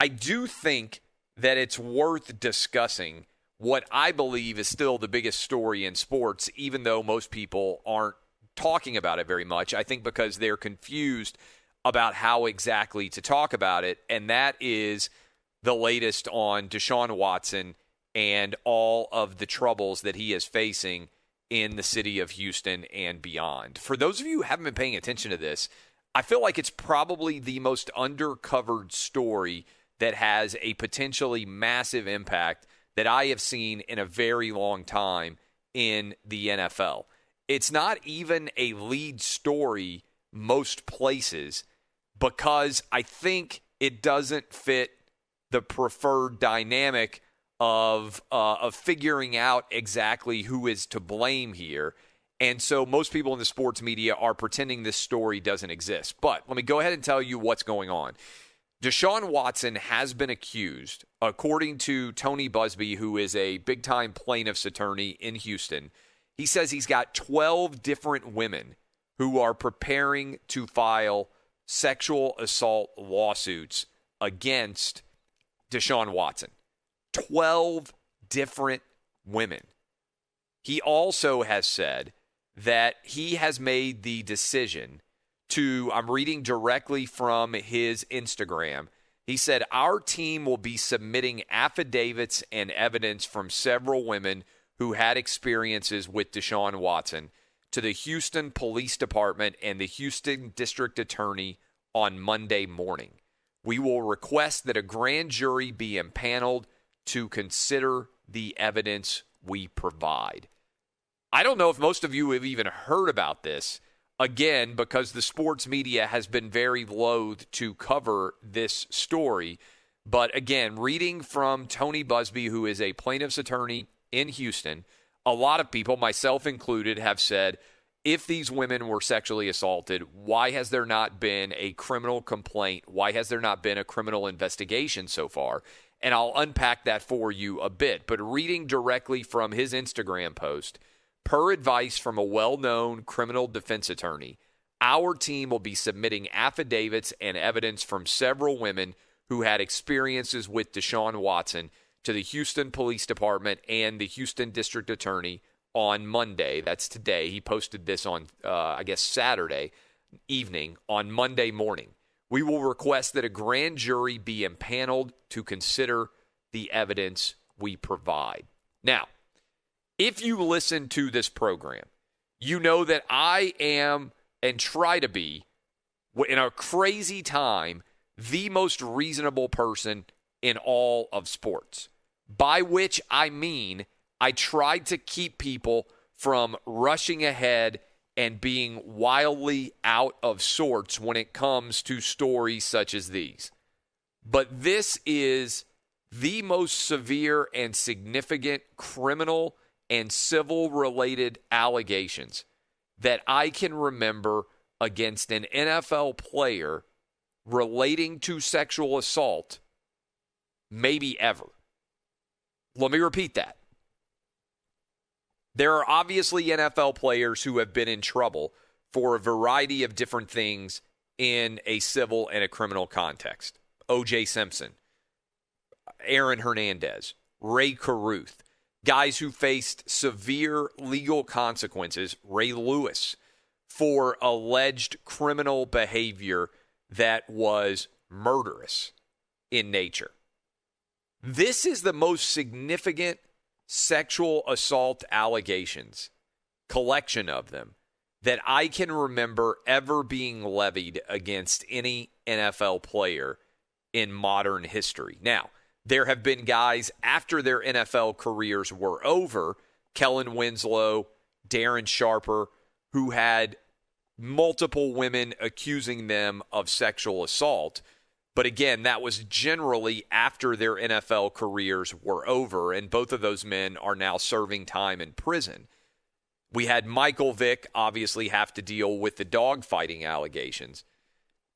I do think that it's worth discussing what I believe is still the biggest story in sports, even though most people aren't talking about it very much. I think because they're confused about how exactly to talk about it, and that is the latest on Deshaun Watson and all of the troubles that he is facing in the city of Houston and beyond. For those of you who haven't been paying attention to this, I feel like it's probably the most undercovered story that has a potentially massive impact that I have seen in a very long time in the NFL. It's not even a lead story most places because I think it doesn't fit the preferred dynamic of figuring out exactly who is to blame here. And so most people in the sports media are pretending this story doesn't exist. But let me go ahead and tell you what's going on. Deshaun Watson has been accused, according to Tony Busby, who is a big-time plaintiff's attorney in Houston. He says he's got 12 different women who are preparing to file sexual assault lawsuits against Deshaun Watson. 12 different women. He also has said that he has made the decision to, I'm reading directly from his Instagram, he said, our team will be submitting affidavits and evidence from several women who had experiences with Deshaun Watson to the Houston Police Department and the Houston District Attorney on Monday morning. We will request that a grand jury be impaneled to consider the evidence we provide. I don't know if most of you have even heard about this, again, because the sports media has been very loath to cover this story. But again, reading from Tony Busby, who is a plaintiff's attorney in Houston, a lot of people, myself included, have said, if these women were sexually assaulted, why has there not been a criminal complaint? Why has there not been a criminal investigation so far? And I'll unpack that for you a bit. But reading directly from his Instagram post, per advice from a well-known criminal defense attorney, our team will be submitting affidavits and evidence from several women who had experiences with Deshaun Watson to the Houston Police Department and the Houston District Attorney on Monday. That's today. He posted this on, Saturday evening. On Monday morning, we will request that a grand jury be impaneled to consider the evidence we provide. Now, if you listen to this program, you know that I am and try to be, in a crazy time, the most reasonable person in all of sports. By which I mean I tried to keep people from rushing ahead and being wildly out of sorts when it comes to stories such as these. But this is the most severe and significant criminal and civil-related allegations that I can remember against an NFL player relating to sexual assault, maybe ever. Let me repeat that. There are obviously NFL players who have been in trouble for a variety of different things in a civil and a criminal context. O.J. Simpson, Aaron Hernandez, Ray Caruth, guys who faced severe legal consequences, Ray Lewis, for alleged criminal behavior that was murderous in nature. This is the most significant sexual assault allegations, collection of them, that I can remember ever being levied against any NFL player in modern history. Now, there have been guys after their NFL careers were over, Kellen Winslow, Darren Sharper, who had multiple women accusing them of sexual assault. But again, that was generally after their NFL careers were over, and both of those men are now serving time in prison. We had Michael Vick obviously have to deal with the dogfighting allegations.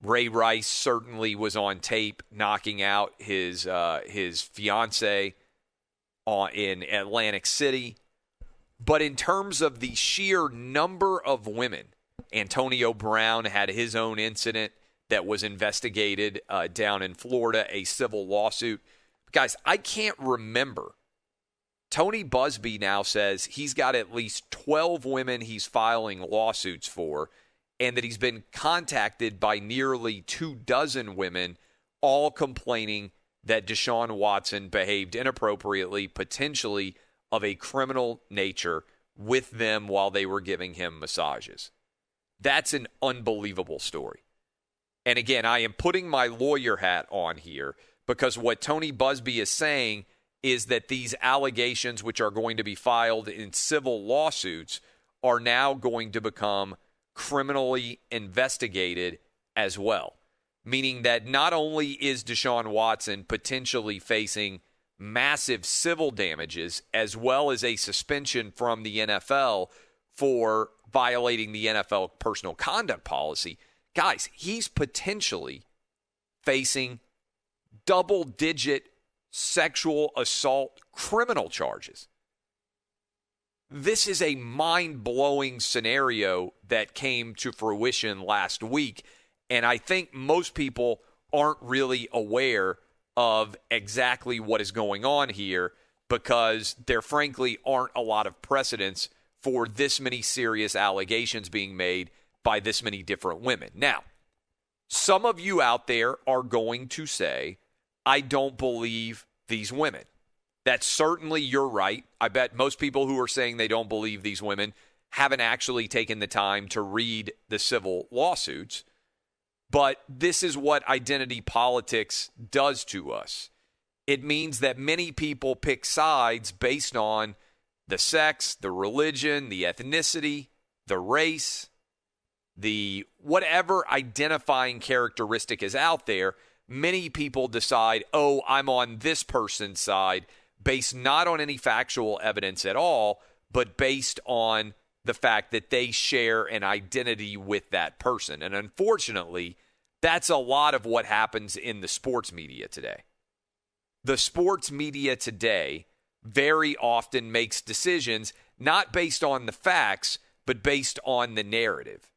Ray Rice certainly was on tape knocking out his fiancée in Atlantic City. But in terms of the sheer number of women, Antonio Brown had his own incident that was investigated down in Florida, a civil lawsuit. Guys, I can't remember. Tony Busby now says he's got at least 12 women he's filing lawsuits for, and that he's been contacted by nearly 24 women, all complaining that Deshaun Watson behaved inappropriately, potentially of a criminal nature, with them while they were giving him massages. That's an unbelievable story. And again, I am putting my lawyer hat on here because what Tony Busby is saying is that these allegations, which are going to be filed in civil lawsuits, are now going to become criminally investigated as well. Meaning that not only is Deshaun Watson potentially facing massive civil damages as well as a suspension from the NFL for violating the NFL personal conduct policy, guys, he's potentially facing double-digit sexual assault criminal charges. This is a mind-blowing scenario that came to fruition last week, and I think most people aren't really aware of exactly what is going on here because there frankly aren't a lot of precedents for this many serious allegations being made by this many different women. Now, some of you out there are going to say, I don't believe these women. That's certainly you're right. I bet most people who are saying they don't believe these women haven't actually taken the time to read the civil lawsuits. But this is what identity politics does to us. It means that many people pick sides based on the sex, the religion, the ethnicity, the race, the whatever identifying characteristic is out there. Many people decide, oh, I'm on this person's side, based not on any factual evidence at all, but based on the fact that they share an identity with that person. And unfortunately, that's a lot of what happens in the sports media today. The sports media today very often makes decisions not based on the facts, but based on the narrative.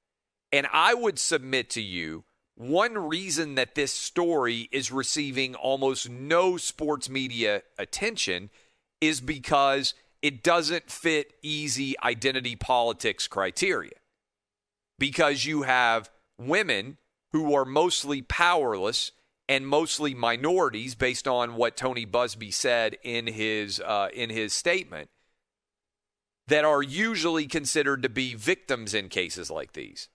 And I would submit to you, one reason that this story is receiving almost no sports media attention is because it doesn't fit easy identity politics criteria. Because you have women who are mostly powerless and mostly minorities, based on what Tony Busby said in his statement, that are usually considered to be victims in cases like these.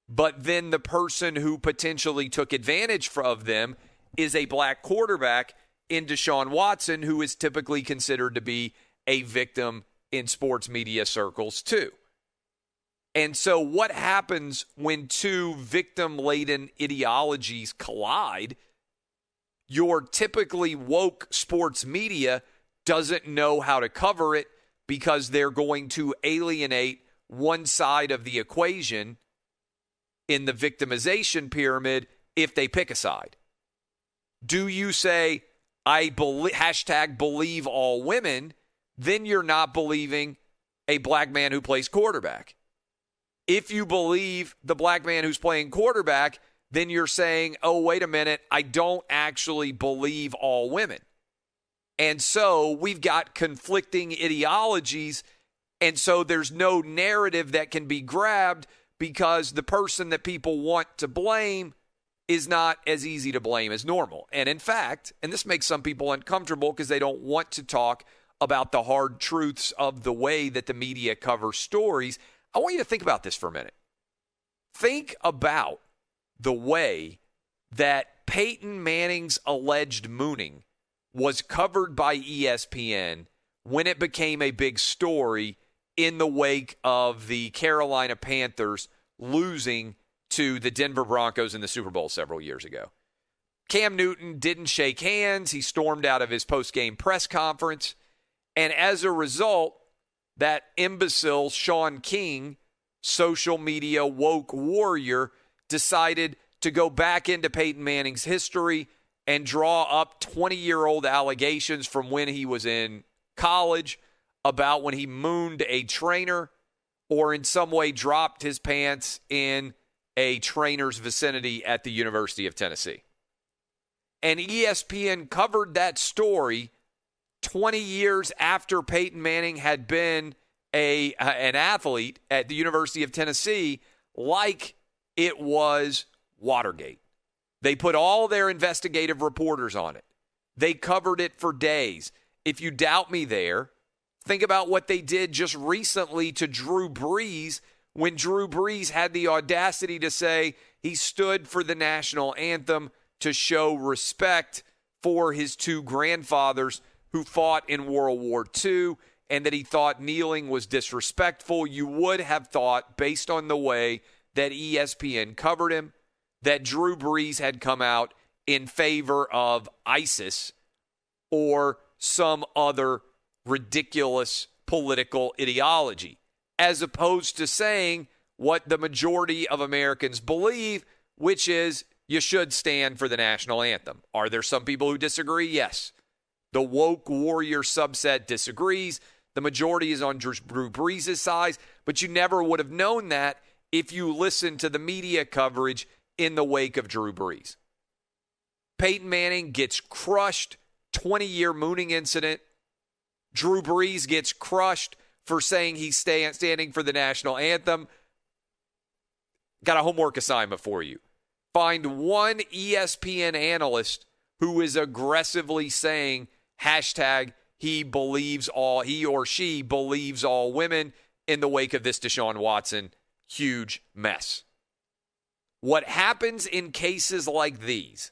But then the person who potentially took advantage of them is a black quarterback in Deshaun Watson, who is typically considered to be a victim in sports media circles too. And so what happens when two victim-laden ideologies collide? Your typically woke sports media doesn't know how to cover it because they're going to alienate one side of the equation in the victimization pyramid if they pick a side. Do you say, hashtag believe all women, then you're not believing a black man who plays quarterback. If you believe the black man who's playing quarterback, then you're saying, oh, wait a minute, I don't actually believe all women. And so we've got conflicting ideologies, and so there's no narrative that can be grabbed because the person that people want to blame is not as easy to blame as normal. And in fact, and this makes some people uncomfortable because they don't want to talk about the hard truths of the way that the media covers stories, I want you to think about this for a minute. Think about the way that Peyton Manning's alleged mooning was covered by ESPN when it became a big story in the wake of the Carolina Panthers losing to the Denver Broncos in the Super Bowl several years ago. Cam Newton didn't shake hands. He stormed out of his post-game press conference. And as a result, that imbecile Sean King, social media woke warrior, decided to go back into Peyton Manning's history and draw up 20-year-old allegations from when he was in college about when he mooned a trainer or in some way dropped his pants in a trainer's vicinity at the University of Tennessee. And ESPN covered that story 20 years after Peyton Manning had been an athlete at the University of Tennessee, like it was Watergate. They put all their investigative reporters on it. They covered it for days. If you doubt me there, think about what they did just recently to Drew Brees when Drew Brees had the audacity to say he stood for the national anthem to show respect for his two grandfathers who fought in World War II, and that he thought kneeling was disrespectful. You would have thought, based on the way that ESPN covered him, that Drew Brees had come out in favor of ISIS or some other ridiculous political ideology, as opposed to saying what the majority of Americans believe, which is you should stand for the national anthem. Are there some people who disagree? Yes. The woke warrior subset disagrees. The majority is on Drew Brees' side, but you never would have known that if you listened to the media coverage in the wake of Drew Brees. Peyton Manning gets crushed, 20-year mooning incident. Drew Brees gets crushed for saying he's standing for the national anthem. Got a homework assignment for you. Find one ESPN analyst who is aggressively saying hashtag he or she believes all women in the wake of this Deshaun Watson huge mess. What happens in cases like these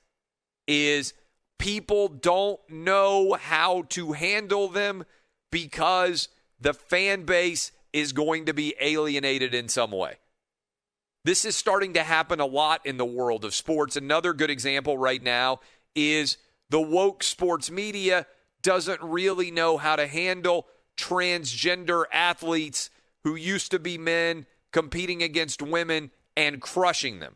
is people don't know how to handle them because the fan base is going to be alienated in some way. This is starting to happen a lot in the world of sports. Another good example right now is the woke sports media doesn't really know how to handle transgender athletes who used to be men competing against women and crushing them.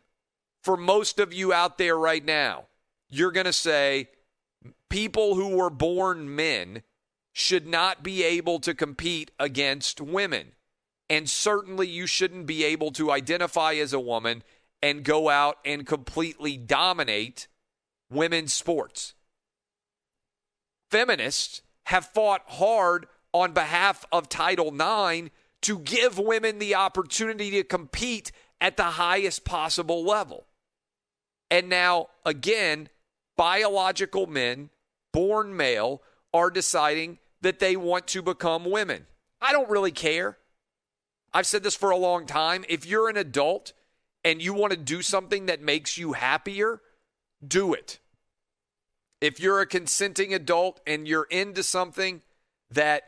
For most of you out there right now, you're going to say people who were born men should not be able to compete against women. And certainly you shouldn't be able to identify as a woman and go out and completely dominate women's sports. Feminists have fought hard on behalf of Title IX to give women the opportunity to compete at the highest possible level. And now, again, biological men, born male, are deciding that they want to become women. I don't really care. I've said this for a long time. If you're an adult and you want to do something that makes you happier, do it. If you're a consenting adult and you're into something that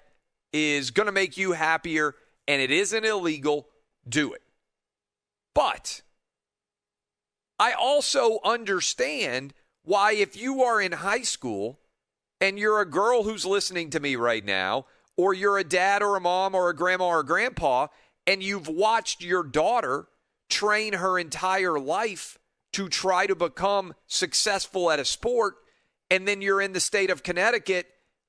is going to make you happier and it isn't illegal, do it. But I also understand why, if you are in high school and you're a girl who's listening to me right now, or you're a dad or a mom or a grandma or a grandpa, and you've watched your daughter train her entire life to try to become successful at a sport, and then you're in the state of Connecticut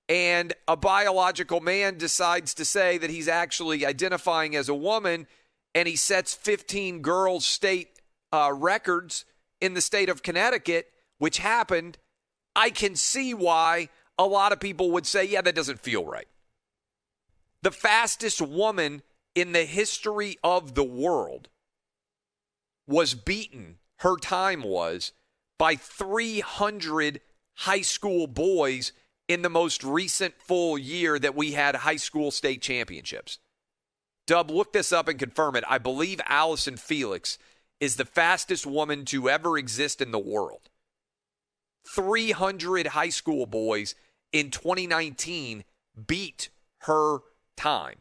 and a biological man decides to say that he's actually identifying as a woman, and he sets 15 girls' state records in the state of Connecticut, which happened, I can see why a lot of people would say, yeah, that doesn't feel right. The fastest woman in the history of the world was beaten, her time was, by 300 high school boys in the most recent full year that we had high school state championships. Dub, look this up and confirm it. I believe Allison Felix is the fastest woman to ever exist in the world. 300 high school boys in 2019 beat her time.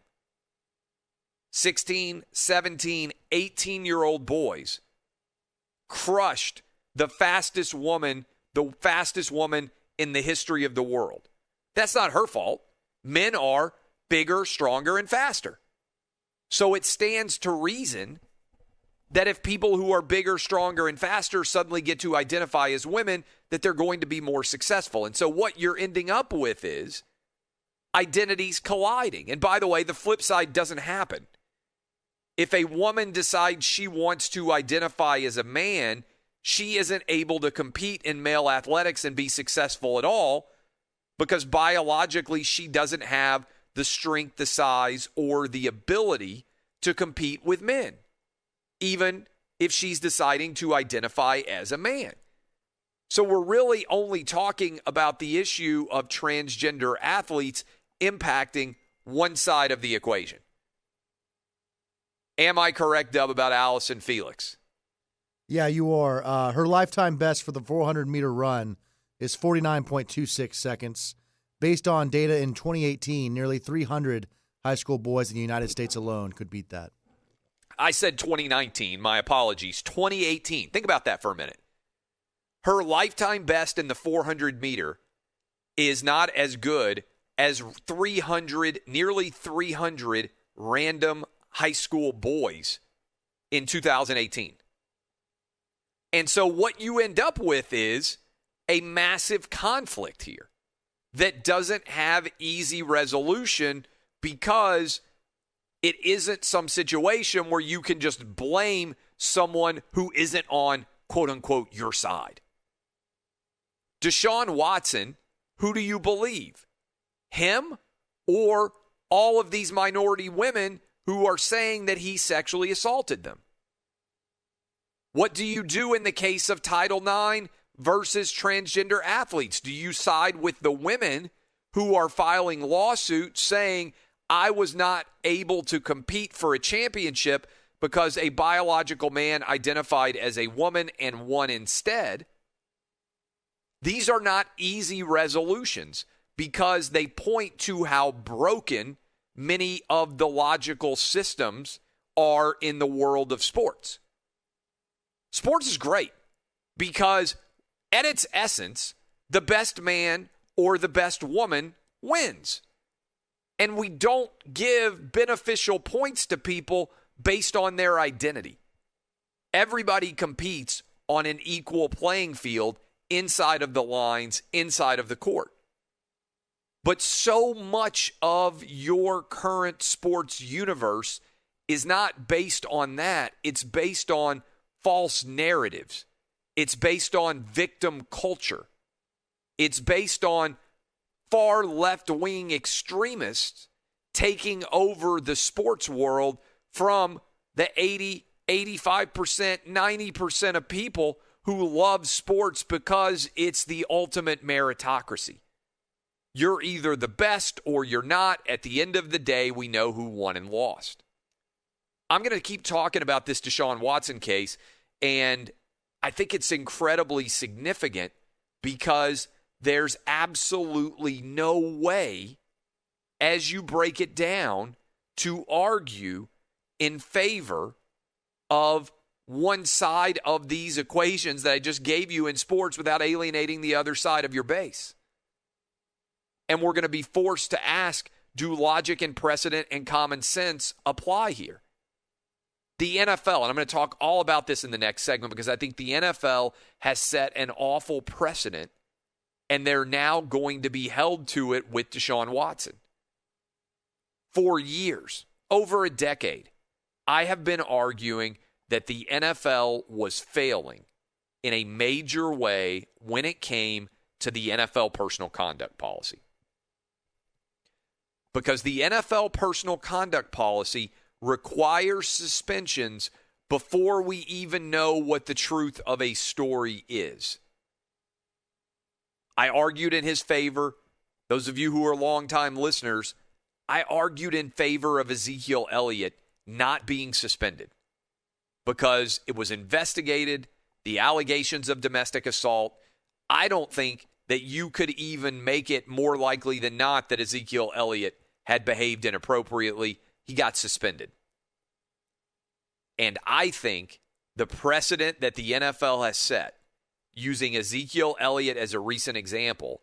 16, 17, 18-year-old boys crushed the fastest woman in the history of the world. That's not her fault. Men are bigger, stronger, and faster. So it stands to reason that if people who are bigger, stronger, and faster suddenly get to identify as women, that they're going to be more successful. And so what you're ending up with is identities colliding. And by the way, the flip side doesn't happen. If a woman decides she wants to identify as a man, she isn't able to compete in male athletics and be successful at all because biologically she doesn't have the strength, the size, or the ability to compete with men, even if she's deciding to identify as a man. So we're really only talking about the issue of transgender athletes impacting one side of the equation. Am I correct, Dub, about Allison Felix? Yeah, you are. Her lifetime best for the 400-meter run is 49.26 seconds. Based on data in 2018, nearly 300 high school boys in the United States alone could beat that. I said 2019. My apologies. 2018. Think about that for a minute. Her lifetime best in the 400-meter is not as good as nearly 300 random high school boys in 2018. And so what you end up with is a massive conflict here that doesn't have easy resolution because it isn't some situation where you can just blame someone who isn't on, quote unquote, your side. Deshaun Watson, who do you believe? Him or all of these minority women who are saying that he sexually assaulted them? What do you do in the case of Title IX versus transgender athletes? Do you side with the women who are filing lawsuits saying, I was not able to compete for a championship because a biological man identified as a woman and won instead? These are not easy resolutions because they point to how broken many of the logical systems are in the world of sports. Sports is great because at its essence, the best man or the best woman wins. And we don't give beneficial points to people based on their identity. Everybody competes on an equal playing field inside of the lines, inside of the court. But so much of your current sports universe is not based on that. It's based on false narratives. It's based on victim culture. It's based on far left-wing extremists taking over the sports world from the 80, 85%, 90% of people who love sports because it's the ultimate meritocracy. You're either the best or you're not. At the end of the day, we know who won and lost. I'm going to keep talking about this Deshaun Watson case, and I think it's incredibly significant because there's absolutely no way, as you break it down, to argue in favor of one side of these equations that I just gave you in sports without alienating the other side of your base. And we're going to be forced to ask, do logic and precedent and common sense apply here? The NFL, and I'm going to talk all about this in the next segment because I think the NFL has set an awful precedent, and they're now going to be held to it with Deshaun Watson. For years, over a decade, I have been arguing that the NFL was failing in a major way when it came to the NFL personal conduct policy. Because the NFL personal conduct policy requires suspensions before we even know what the truth of a story is. I argued in his favor. Those of you who are longtime listeners, I argued in favor of Ezekiel Elliott not being suspended because it was investigated, the allegations of domestic assault. I don't think that you could even make it more likely than not that Ezekiel Elliott had behaved inappropriately. He got suspended. And I think the precedent that the NFL has set, using Ezekiel Elliott as a recent example,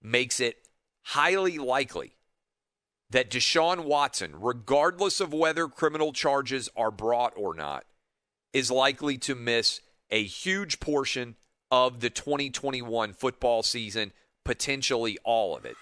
makes it highly likely that Deshaun Watson, regardless of whether criminal charges are brought or not, is likely to miss a huge portion of the 2021 football season, potentially all of it.